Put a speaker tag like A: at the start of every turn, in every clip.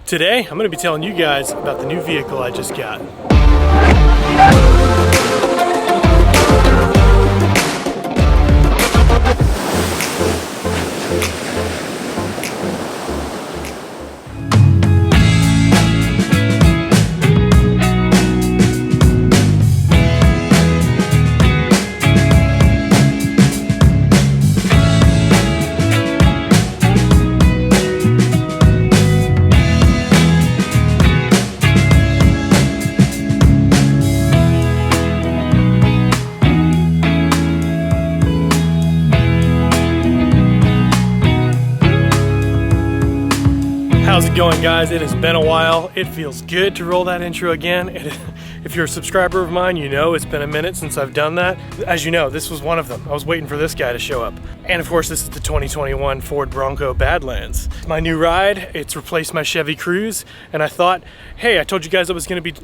A: Today, I'm going to be telling you guys about the new vehicle I just got. How's it going, guys? It has been a while. It feels good to roll that intro again. If you're a subscriber of mine, you know it's been a minute since I've done that. As you know, this was one of them. I was waiting for this guy to show up. And of course, this is the 2021 Ford Bronco Badlands. My new ride, it's replaced my Chevy Cruze, and I thought, hey, I told you guys I was gonna be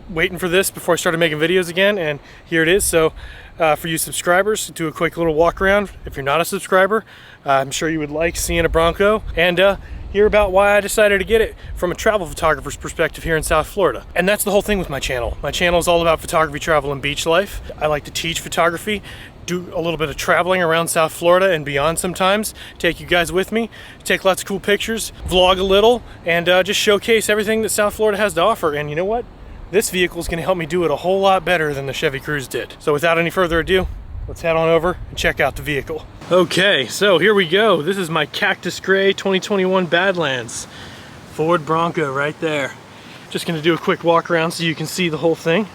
A: waiting for this before I started making videos again, and here it is. So for you subscribers, do a quick little walk around. If you're not a subscriber, I'm sure you would like seeing a Bronco, and hear about why I decided to get it from a travel photographer's perspective here in South Florida. And that's the whole thing with my channel. My channel is all about photography, travel, and beach life. I like to teach photography, do a little bit of traveling around South Florida and beyond sometimes, take you guys with me, take lots of cool pictures, vlog a little, and just showcase everything that South Florida has to offer. And you know what? This vehicle is gonna help me do it a whole lot better than the Chevy Cruze did. So without any further ado, let's head on over and check out the vehicle. Okay, so here we go. This is my Cactus Gray 2021 Badlands. Ford Bronco right there. Just gonna do a quick walk around so you can see the whole thing.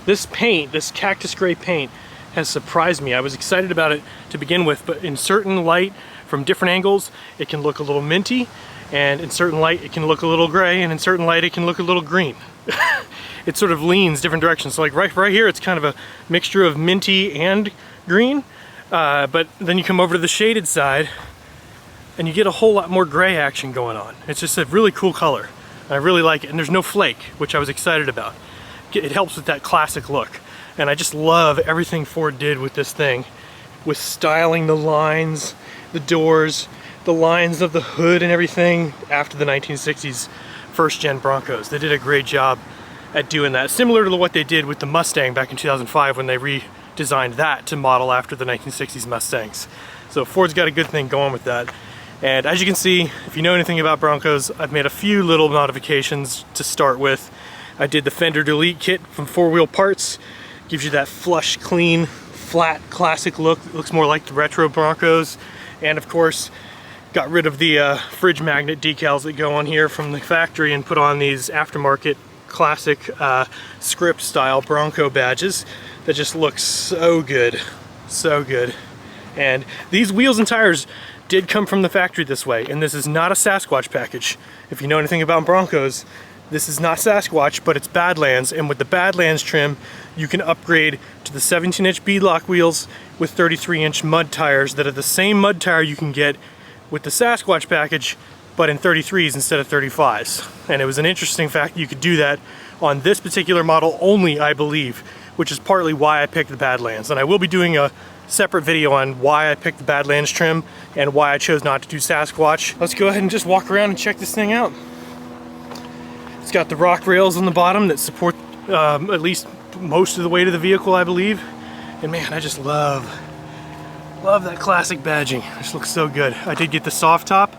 A: This paint, this Cactus Gray paint, has surprised me. I was excited about it to begin with, but in certain light, from different angles, it can look a little minty, and in certain light, it can look a little gray, and in certain light, it can look a little green. It sort of leans different directions. So like right here, it's kind of a mixture of minty and green. But then you come over to the shaded side and you get a whole lot more gray action going on. It's just a really cool color. I really like it, and there's no flake, which I was excited about. It helps with that classic look. And I just love everything Ford did with this thing, with styling the lines, the doors, the lines of the hood and everything after the 1960s first gen Broncos. They did a great job at doing that, similar to what they did with the Mustang back in 2005 when they redesigned that to model after the 1960s Mustangs. So Ford's got a good thing going with that. And as you can see, if you know anything about Broncos, I've made a few little modifications to start with. I did the fender delete kit from 4-Wheel Parts. Gives you that flush, clean, flat, classic look. It looks more like the retro Broncos. And of course, got rid of the fridge magnet decals that go on here from the factory and put on these aftermarket classic script style Bronco badges that just look so good, so good. And these wheels and tires did come from the factory this way, and this is not a Sasquatch package. If you know anything about Broncos, this is not Sasquatch, but it's Badlands, and with the Badlands trim, you can upgrade to the 17-inch beadlock wheels with 33-inch mud tires that are the same mud tire you can get with the Sasquatch package, but in 33s instead of 35s. And it was an interesting fact that you could do that on this particular model only, I believe, which is partly why I picked the Badlands. And I will be doing a separate video on why I picked the Badlands trim and why I chose not to do Sasquatch. Let's go ahead and just walk around and check this thing out. It's got the rock rails on the bottom that support at least most of the weight of the vehicle, I believe. And man, I just love that classic badging. This looks so good. I did get the soft top.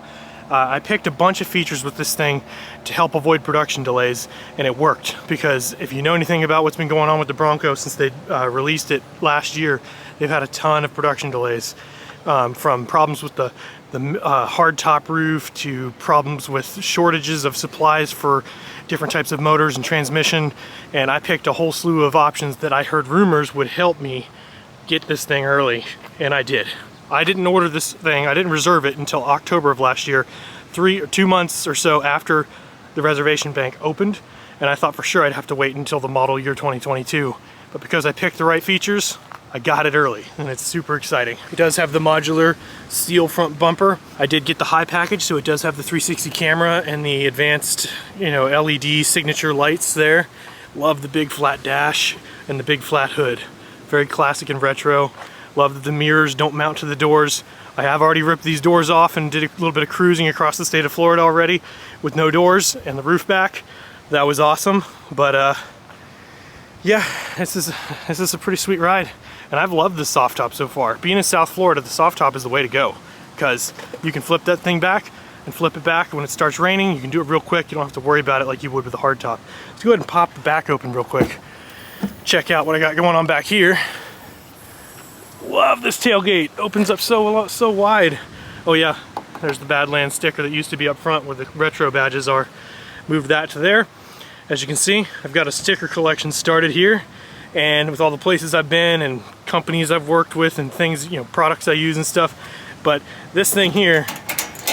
A: I picked a bunch of features with this thing to help avoid production delays, and it worked, because if you know anything about what's been going on with the Bronco since they released it last year, they've had a ton of production delays, from problems with the hard top roof to problems with shortages of supplies for different types of motors and transmission. And I picked a whole slew of options that I heard rumors would help me get this thing early, and I did. I didn't order this thing, I didn't reserve it until October of last year, 2 months or so after the reservation bank opened, and I thought for sure I'd have to wait until the model year 2022. But because I picked the right features, I got it early, and it's super exciting. It does have the modular steel front bumper. I did get the high package, so it does have the 360 camera and the advanced, LED signature lights there. Love the big flat dash and the big flat hood. Very classic and retro. Love that the mirrors don't mount to the doors. I have already ripped these doors off and did a little bit of cruising across the state of Florida already with no doors and the roof back. That was awesome, but yeah, this is a pretty sweet ride, and I've loved the soft top so far. Being in South Florida, the soft top is the way to go, because you can flip that thing back and flip it back when it starts raining. You can do it real quick. You don't have to worry about it like you would with the hard top. Let's go ahead and pop the back open real quick. Check out what I got going on back here. Love this tailgate. Opens up so wide. Oh yeah, there's the Badlands sticker that used to be up front where the retro badges are. Moved that to there. As you can see, I've got a sticker collection started here, and with all the places I've been and companies I've worked with and things, you know, products I use and stuff. But this thing here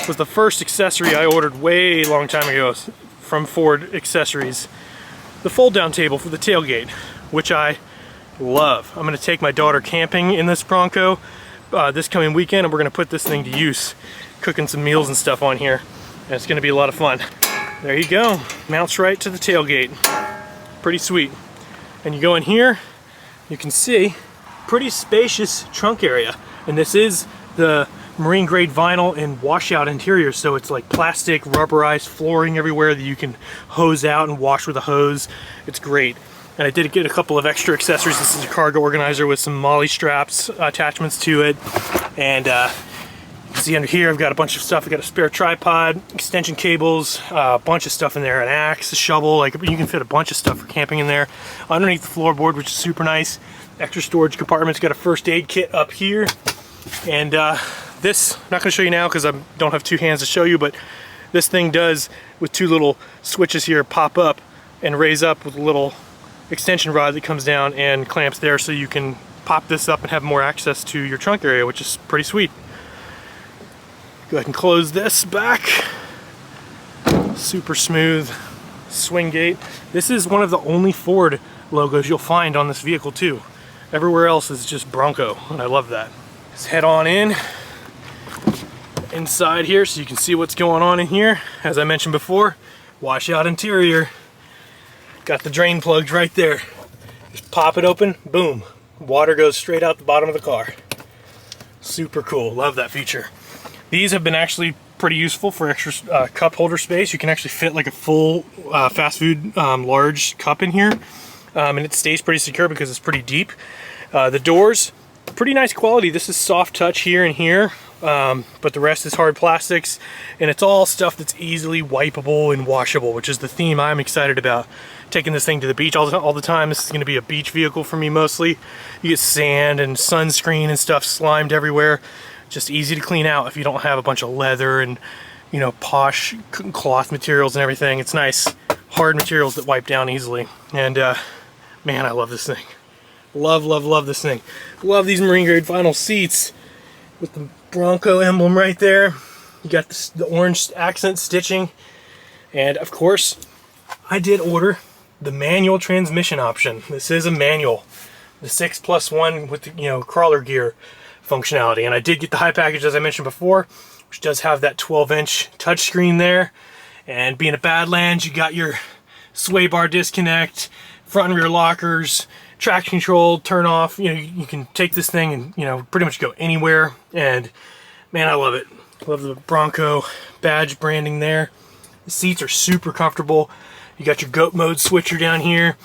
A: was the first accessory I ordered way long time ago from Ford Accessories. The fold down table for the tailgate, which I love. I'm going to take my daughter camping in this Bronco this coming weekend, and we're going to put this thing to use, cooking some meals and stuff on here, and it's going to be a lot of fun. There you go, mounts right to the tailgate. Pretty sweet. And you go in here, you can see pretty spacious trunk area, and this is the marine grade vinyl and washout interior, so it's like plastic rubberized flooring everywhere that you can hose out and wash with a hose. It's great. And I did get a couple of extra accessories. This is a cargo organizer with some MOLLE straps attachments to it. And you can see under here I've got a bunch of stuff. I've got a spare tripod, extension cables, a bunch of stuff in there, an axe, a shovel. Like, you can fit a bunch of stuff for camping in there. Underneath the floorboard, which is super nice. Extra storage compartments. Got a first aid kit up here. And this, I'm not going to show you now because I don't have two hands to show you, but this thing does, with two little switches here, pop up and raise up with a little extension rod that comes down and clamps there, so you can pop this up and have more access to your trunk area, which is pretty sweet. Go ahead and close this back. Super smooth swing gate. This is one of the only Ford logos you'll find on this vehicle too. Everywhere else is just Bronco, and I love that. Let's head on inside here so you can see what's going on in here. As I mentioned before, washout interior. Got the drain plugs right there. Just pop it open, boom. Water goes straight out the bottom of the car. Super cool, love that feature. These have been actually pretty useful for extra cup holder space. You can actually fit like a full fast food large cup in here. And it stays pretty secure because it's pretty deep. The doors, pretty nice quality. This is soft touch here and here, but the rest is hard plastics, and it's all stuff that's easily wipeable and washable, which is the theme I'm excited about. Taking this thing to the beach all the time. This is going to be a beach vehicle for me mostly. You get sand and sunscreen and stuff slimed everywhere. Just easy to clean out if you don't have a bunch of leather and, you know, posh cloth materials and everything. It's nice hard materials that wipe down easily. And man, I love this thing. Love, love, love this thing. Love these marine grade vinyl seats with the Bronco emblem right there. You got the orange accent stitching. And of course, I did order the manual transmission option. This is a manual, the 6+1 with the, you know, crawler gear functionality. And I did get the high package, as I mentioned before, which does have that 12-inch touchscreen there. And being a Badlands, you got your sway bar disconnect, front and rear lockers, traction control, turn off. You know, you can take this thing and, you know, pretty much go anywhere. And man, I love it. Love the Bronco badge branding there. The seats are super comfortable. You got your goat mode switcher down here.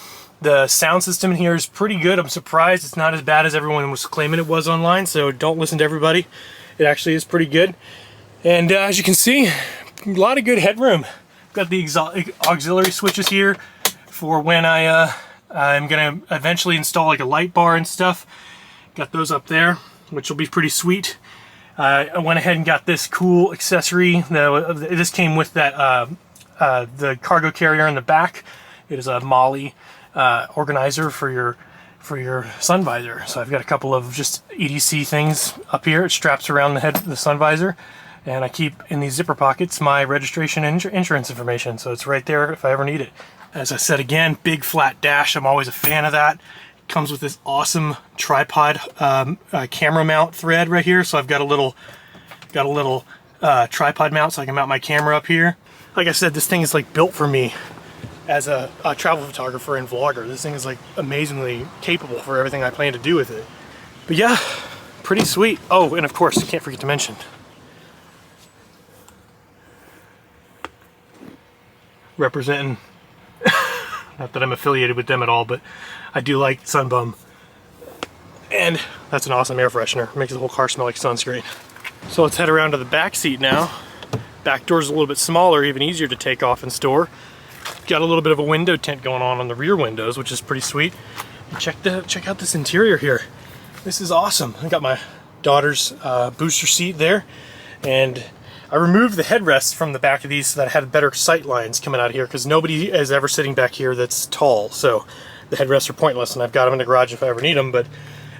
A: The sound system in here is pretty good. I'm surprised it's not as bad as everyone was claiming it was online, so don't listen to everybody. It actually is pretty good. And as you can see, a lot of good headroom. Got the auxiliary switches here for when I'm gonna eventually install like a light bar and stuff. Got those up there, which will be pretty sweet. I went ahead and got this cool accessory. This came with that the cargo carrier in the back. It is a MOLLE organizer for your sun visor. So I've got a couple of just EDC things up here. It straps around the head of the sun visor, and I keep in these zipper pockets my registration and insurance information, so it's right there if I ever need it. As I said again, big flat dash. I'm always a fan of that. It comes with this awesome tripod camera mount thread right here, so I've got a little tripod mount so I can mount my camera up here. Like I said, this thing is like built for me as a travel photographer and vlogger. This thing is like amazingly capable for everything I plan to do with it. But yeah, Pretty sweet. Oh, and of course, can't forget to mention, representing, not that I'm affiliated with them at all, but I do like Sunbum. And that's an awesome air freshener. Makes the whole car smell like sunscreen. So let's head around to the back seat now. Back door's a little bit smaller, even easier to take off and store. Got a little bit of a window tint going on the rear windows, which is pretty sweet. And check out this interior here. This is awesome. I got my daughter's booster seat there, and I removed the headrests from the back of these so that I had better sight lines coming out of here, because nobody is ever sitting back here that's tall, so the headrests are pointless, and I've got them in the garage if I ever need them, but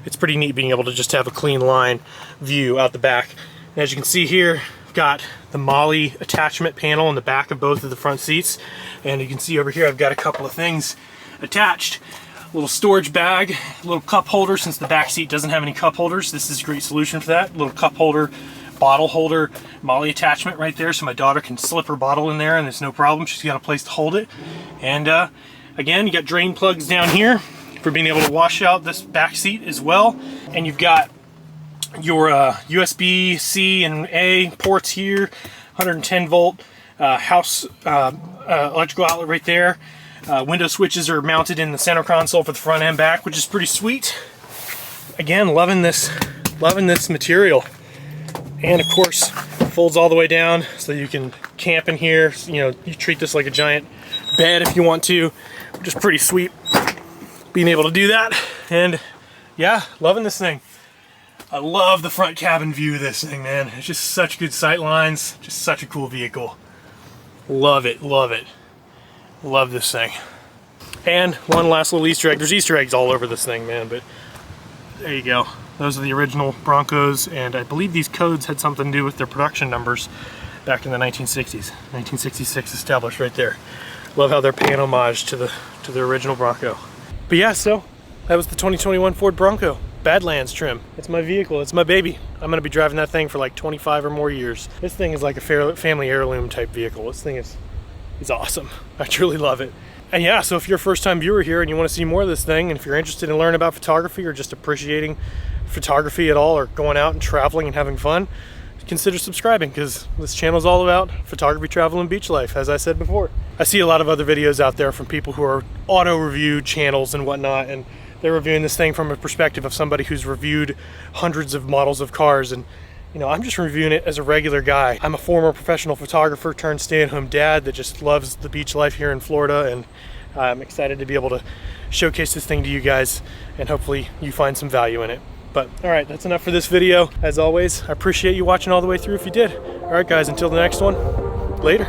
A: it's pretty neat being able to just have a clean line view out the back. And as you can see here, I've got the MOLLE attachment panel in the back of both of the front seats, and you can see over here I've got a couple of things attached. A little storage bag, a little cup holder, since the back seat doesn't have any cup holders. This is a great solution for that. Little cup holder, bottle holder, MOLLE attachment right there, so my daughter can slip her bottle in there and it's no problem. She's got a place to hold it. And again, you got drain plugs down here for being able to wash out this back seat as well. And you've got your USB-C and A ports here, 110 volt house electrical outlet right there. Window switches are mounted in the center console for the front and back, which is pretty sweet. Again, loving this material. And of course, folds all the way down so you can camp in here. You know, you treat this like a giant bed if you want to, which is pretty sweet being able to do that. And yeah, loving this thing. I love the front cabin view of this thing, man. It's just such good sight lines, just such a cool vehicle. Love it, love it. Love this thing. And one last little Easter egg. There's Easter eggs all over this thing, man, but there you go. Those are the original Broncos, and I believe these codes had something to do with their production numbers back in the 1960s. 1966 established right there. Love how they're paying homage to the original Bronco. But yeah, so that was the 2021 Ford Bronco. Badlands trim. It's my vehicle, it's my baby. I'm gonna be driving that thing for like 25 or more years. This thing is like a family heirloom type vehicle. This thing is awesome. I truly love it. And yeah, so if you're a first-time viewer here and you want to see more of this thing, and if you're interested in learning about photography or just appreciating photography at all, or going out and traveling and having fun, consider subscribing, because this channel is all about photography, travel, and beach life, as I said before. I see a lot of other videos out there from people who are auto review channels and whatnot, and they're reviewing this thing from a perspective of somebody who's reviewed hundreds of models of cars, and you know, I'm just reviewing it as a regular guy. I'm a former professional photographer turned stay-at-home dad that just loves the beach life here in Florida, and I'm excited to be able to showcase this thing to you guys, and hopefully you find some value in it. But all right, that's enough for this video. As always, I appreciate you watching all the way through if you did. All right guys, until the next one, later.